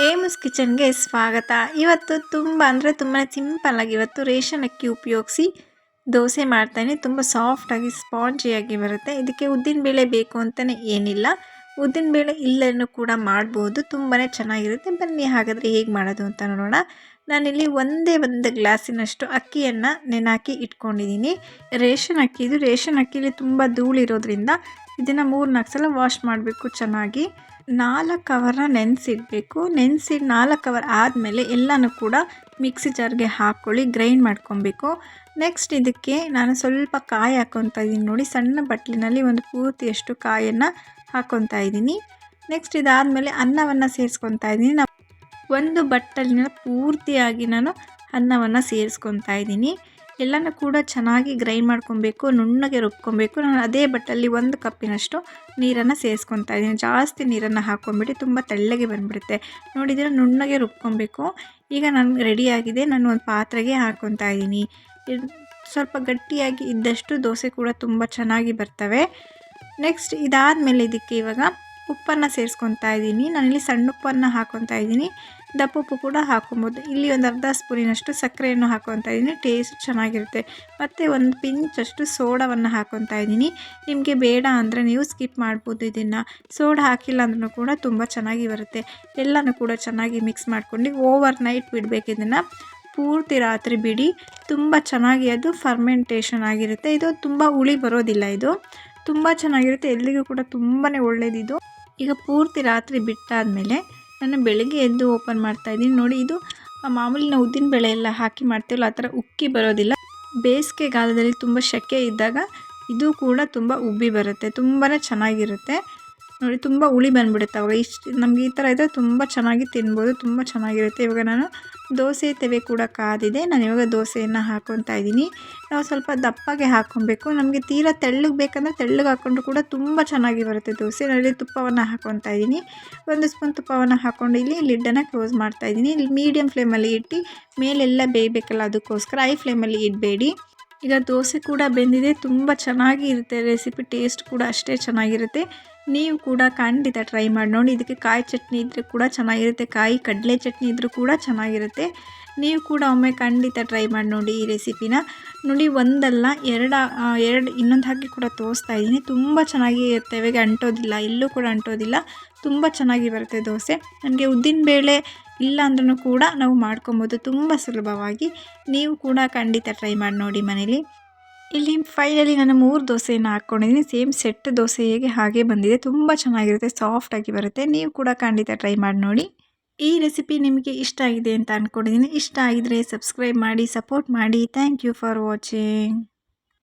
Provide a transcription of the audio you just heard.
ಏಮುಸ್ ಕಿಚನ್ಗೆ ಸ್ವಾಗತ. ಇವತ್ತು ತುಂಬಾ ಸಿಂಪಲ್ಲಾಗಿ ಇವತ್ತು ರೇಷನ್ ಅಕ್ಕಿ ಉಪಯೋಗಿಸಿ ದೋಸೆ ಮಾಡ್ತಾನೆ. ತುಂಬ ಸಾಫ್ಟಾಗಿ ಸ್ಪಾಂಜಿಯಾಗಿ ಬರುತ್ತೆ. ಇದಕ್ಕೆ ಉದ್ದಿನಬೇಳೆ ಬೇಕು ಅಂತಲೇ ಏನಿಲ್ಲ, ಉದ್ದಿನಬೇಳೆ ಇಲ್ಲನ್ನು ಕೂಡ ಮಾಡ್ಬೋದು, ತುಂಬಾ ಚೆನ್ನಾಗಿರುತ್ತೆ. ಬನ್ನಿ ಹಾಗಾದರೆ ಹೇಗೆ ಮಾಡೋದು ಅಂತ ನೋಡೋಣ. ನಾನಿಲ್ಲಿ ಒಂದೇ ಒಂದು ಗ್ಲಾಸಿನಷ್ಟು ಅಕ್ಕಿಯನ್ನು ನೆನೆಹಾಕಿ ಇಟ್ಕೊಂಡಿದ್ದೀನಿ. ರೇಷನ್ ಅಕ್ಕಿಲಿ ತುಂಬ ಧೂಳಿರೋದ್ರಿಂದ ಇದನ್ನು 3-4 ಸಲ ವಾಶ್ ಮಾಡಬೇಕು ಚೆನ್ನಾಗಿ. 4 ಅವರ್ನ ನೆನೆಸಿಡಬೇಕು. ನೆನೆಸಿ 4 ಅವರ್ ಆದಮೇಲೆ ಎಲ್ಲನೂ ಕೂಡ ಮಿಕ್ಸಿ ಜಾರ್ಗೆ ಹಾಕ್ಕೊಳ್ಳಿ, ಗ್ರೈಂಡ್ ಮಾಡ್ಕೊಬೇಕು. ನೆಕ್ಸ್ಟ್ ಇದಕ್ಕೆ ನಾನು ಸ್ವಲ್ಪ ಕಾಯಿ ಹಾಕ್ಕೊತಾ ಇದ್ದೀನಿ ನೋಡಿ. ಸಣ್ಣ ಬಟ್ಲಿನಲ್ಲಿ ಒಂದು ಪೂರ್ತಿಯಷ್ಟು ಕಾಯನ್ನು ಹಾಕ್ಕೊತಾ ಇದ್ದೀನಿ. ನೆಕ್ಸ್ಟ್ ಇದಾದಮೇಲೆ ಅನ್ನವನ್ನು ಸೇರಿಸ್ಕೊತಾ ಇದ್ದೀನಿ. ಒಂದು ಬಟ್ಟಲಿನ ಪೂರ್ತಿಯಾಗಿ ನಾನು ಅನ್ನವನ್ನು ಸೇರಿಸ್ಕೊತಾ ಇದ್ದೀನಿ. ಎಲ್ಲನೂ ಕೂಡ ಚೆನ್ನಾಗಿ ಗ್ರೈಂಡ್ ಮಾಡ್ಕೊಬೇಕು, ನುಣ್ಣಗೆ ರುಬ್ಕೊಬೇಕು. ನಾನು ಅದೇ ಬಟ್ಟಲಲ್ಲಿ 1 ಕಪ್ಪಿನಷ್ಟು ನೀರನ್ನು ಸೇರಿಸ್ಕೊತಾ ಇದ್ದೀನಿ. ಜಾಸ್ತಿ ನೀರನ್ನು ಹಾಕ್ಕೊಂಬಿಟ್ಟು ತುಂಬ ತೆಳ್ಳಗೆ ಬಂದುಬಿಡುತ್ತೆ. ನೋಡಿದರೆ ನುಣ್ಣಗೆ ರುಬ್ಕೊಬೇಕು. ಈಗ ನಾನು ರೆಡಿಯಾಗಿದೆ. ನಾನು ಒಂದು ಪಾತ್ರೆಗೆ ಹಾಕ್ಕೊತಾ ಇದ್ದೀನಿ. ಸ್ವಲ್ಪ ಗಟ್ಟಿಯಾಗಿ ಇದ್ದಷ್ಟು ದೋಸೆ ಕೂಡ ತುಂಬ ಚೆನ್ನಾಗಿ ಬರ್ತವೆ. ನೆಕ್ಸ್ಟ್ ಇದಾದಮೇಲೆ ಇದಕ್ಕೆ ಇವಾಗ ಉಪ್ಪನ್ನು ಸೇರಿಸ್ಕೊತಾ ಇದ್ದೀನಿ. ನಾನಿಲ್ಲಿ ಸಣ್ಣ ಉಪ್ಪನ್ನು ಹಾಕ್ಕೊತಾ ಇದ್ದೀನಿ. ದಪ್ಪ ಉಪ್ಪು ಕೂಡ ಹಾಕ್ಕೊಬೋದು. ಇಲ್ಲಿ ಒಂದು ಅರ್ಧ ಸ್ಪೂನಿನಷ್ಟು ಸಕ್ಕರೆಯನ್ನು ಹಾಕ್ಕೊತಾ ಇದ್ದೀನಿ, ಟೇಸ್ಟ್ ಚೆನ್ನಾಗಿರುತ್ತೆ. ಮತ್ತು ಒಂದು ಪಿಂಚಷ್ಟು ಸೋಡಾವನ್ನು ಹಾಕ್ಕೊತಾ ಇದ್ದೀನಿ. ನಿಮಗೆ ಬೇಡ ಅಂದರೆ ನೀವು ಸ್ಕಿಪ್ ಮಾಡ್ಬೋದು. ಇದನ್ನು ಸೋಡಾ ಹಾಕಿಲ್ಲ ಅಂದ್ರೂ ಕೂಡ ತುಂಬ ಚೆನ್ನಾಗಿ ಬರುತ್ತೆ. ಎಲ್ಲನೂ ಕೂಡ ಚೆನ್ನಾಗಿ ಮಿಕ್ಸ್ ಮಾಡ್ಕೊಂಡು ಓವರ್ ನೈಟ್ ಬಿಡಬೇಕು. ಇದನ್ನು ಪೂರ್ತಿ ರಾತ್ರಿ ಬಿಡಿ, ತುಂಬ ಚೆನ್ನಾಗಿ ಅದು ಫರ್ಮೆಂಟೇಷನ್ ಆಗಿರುತ್ತೆ. ಇದು ತುಂಬ ಹುಳಿ ಬರೋದಿಲ್ಲ, ಇದು ತುಂಬ ಚೆನ್ನಾಗಿರುತ್ತೆ. ಎಲ್ಲಿಗೂ ಕೂಡ ತುಂಬಾ ಒಳ್ಳೆಯದಿದು. ಈಗ ಪೂರ್ತಿ ರಾತ್ರಿ ಬಿಟ್ಟಾದಮೇಲೆ ನಾನು ಬೆಳಗ್ಗೆ ಎದ್ದು ಓಪನ್ ಮಾಡ್ತಾಯಿದ್ದೀನಿ. ನೋಡಿ, ಇದು ಮಾಮೂಲಿ ನಾವು ಉದ್ದಿನಬೇಳೆ ಎಲ್ಲ ಹಾಕಿ ಮಾಡ್ತೀವಲ್ಲ, ಆ ಥರ ಉಕ್ಕಿ ಬರೋದಿಲ್ಲ. ಬೇಸಿಗೆಗಾಲದಲ್ಲಿ ತುಂಬ ಸೆಕೆ ಇದ್ದಾಗ ಇದು ಕೂಡ ತುಂಬ ಉಬ್ಬಿ ಬರುತ್ತೆ, ತುಂಬಾ ಚೆನ್ನಾಗಿರುತ್ತೆ. ನೋಡಿ, ತುಂಬ ಹುಳಿ ಬಂದುಬಿಡುತ್ತೆ ಅವಾಗ. ನಮಗೆ ಈ ಥರ ಇದ್ದರೆ ತುಂಬ ಚೆನ್ನಾಗಿ ತಿನ್ಬೋದು, ತುಂಬ ಚೆನ್ನಾಗಿರುತ್ತೆ. ಇವಾಗ ನಾನು ದೋಸೆ ತವೆ ಕೂಡ ಕಾದಿದೆ. ನಾನು ಇವಾಗ ದೋಸೆಯನ್ನು ಹಾಕ್ಕೊತಾ ಇದ್ದೀನಿ. ನಾವು ಸ್ವಲ್ಪ ದಪ್ಪಗೆ ಹಾಕ್ಕೊಬೇಕು. ನಮಗೆ ತೀರಾ ತೆಳ್ಳಗೆ ಬೇಕಂದರೆ ತೆಳ್ಳಗೆ ಹಾಕ್ಕೊಂಡ್ರು ಕೂಡ ತುಂಬ ಚೆನ್ನಾಗಿ ಬರುತ್ತೆ ದೋಸೆ. ನಾನಿಲ್ಲಿ ತುಪ್ಪವನ್ನು ಹಾಕ್ಕೊತಾ ಇದ್ದೀನಿ. 1 ಸ್ಪೂನ್ ತುಪ್ಪವನ್ನು ಹಾಕ್ಕೊಂಡು ಇಲ್ಲಿ ಲಿಡ್ಡನ್ನು ಕ್ಲೋಸ್ ಮಾಡ್ತಾಯಿದ್ದೀನಿ. ಇಲ್ಲಿ ಮೀಡಿಯಮ್ ಫ್ಲೇಮಲ್ಲಿ ಇಟ್ಟು ಮೇಲೆಲ್ಲ ಬೇಯಬೇಕಲ್ಲ, ಅದಕ್ಕೋಸ್ಕರ ಹೈ ಫ್ಲೇಮಲ್ಲಿ ಇಡಬೇಡಿ. ಈಗ ದೋಸೆ ಕೂಡ ಬೆಂದಿದೆ, ತುಂಬ ಚೆನ್ನಾಗಿ ಇರುತ್ತೆ ರೆಸಿಪಿ. ಟೇಸ್ಟ್ ಕೂಡ ಅಷ್ಟೇ ಚೆನ್ನಾಗಿರುತ್ತೆ. ನೀವು ಕೂಡ ಖಂಡಿತ ಟ್ರೈ ಮಾಡಿ ನೋಡಿ. ಇದಕ್ಕೆ ಕಾಯಿ ಚಟ್ನಿ ಇದ್ದರೆ ಕೂಡ ಚೆನ್ನಾಗಿರುತ್ತೆ, ಕಾಯಿ ಕಡಲೆ ಚಟ್ನಿ ಇದ್ದರೂ ಕೂಡ ಚೆನ್ನಾಗಿರುತ್ತೆ. ನೀವು ಕೂಡ ಒಮ್ಮೆ ಖಂಡಿತ ಟ್ರೈ ಮಾಡಿ ನೋಡಿ ಈ ರೆಸಿಪಿನ. ನೋಡಿ, ಒಂದಲ್ಲ ಎರಡು ಇನ್ನೊಂದು ಹಾಕಿ ಕೂಡ ತೋರಿಸ್ತಾ ಇದ್ದೀನಿ. ತುಂಬ ಚೆನ್ನಾಗಿ ತವೆಗೆ ಅಂಟೋದಿಲ್ಲ, ಎಲ್ಲೂ ಕೂಡ ಅಂಟೋದಿಲ್ಲ, ತುಂಬ ಚೆನ್ನಾಗಿ ಬರುತ್ತೆ ದೋಸೆ. ನನಗೆ ಉದ್ದಿನಬೇಳೆ ಇಲ್ಲ ಅಂದ್ರೂ ಕೂಡ ನಾವು ಮಾಡ್ಕೊಬೋದು ತುಂಬ ಸುಲಭವಾಗಿ. ನೀವು ಕೂಡ ಖಂಡಿತ ಟ್ರೈ ಮಾಡಿ ನೋಡಿ ಮನೇಲಿ. ಇಲ್ಲಿ ಫೈನಲಿ ನಾನು 3 ದೋಸೆಯನ್ನು ಹಾಕ್ಕೊಂಡಿದ್ದೀನಿ. ಸೇಮ್ ಸೆಟ್ ದೋಸೆ ಹೇಗೆ ಹಾಗೆ ಬಂದಿದೆ, ತುಂಬ ಚೆನ್ನಾಗಿರುತ್ತೆ, ಸಾಫ್ಟಾಗಿ ಬರುತ್ತೆ. ನೀವು ಕೂಡ ಖಂಡಿತ ಟ್ರೈ ಮಾಡಿ ನೋಡಿ. ಈ ರೆಸಿಪಿ ನಿಮಗೆ ಇಷ್ಟ ಆಗಿದೆ ಅಂತ ಅಂದ್ಕೊಂಡಿದ್ದೀನಿ. ಇಷ್ಟ ಆಗಿದರೆ ಸಬ್ಸ್ಕ್ರೈಬ್ ಮಾಡಿ, ಸಪೋರ್ಟ್ ಮಾಡಿ. Thank you for watching.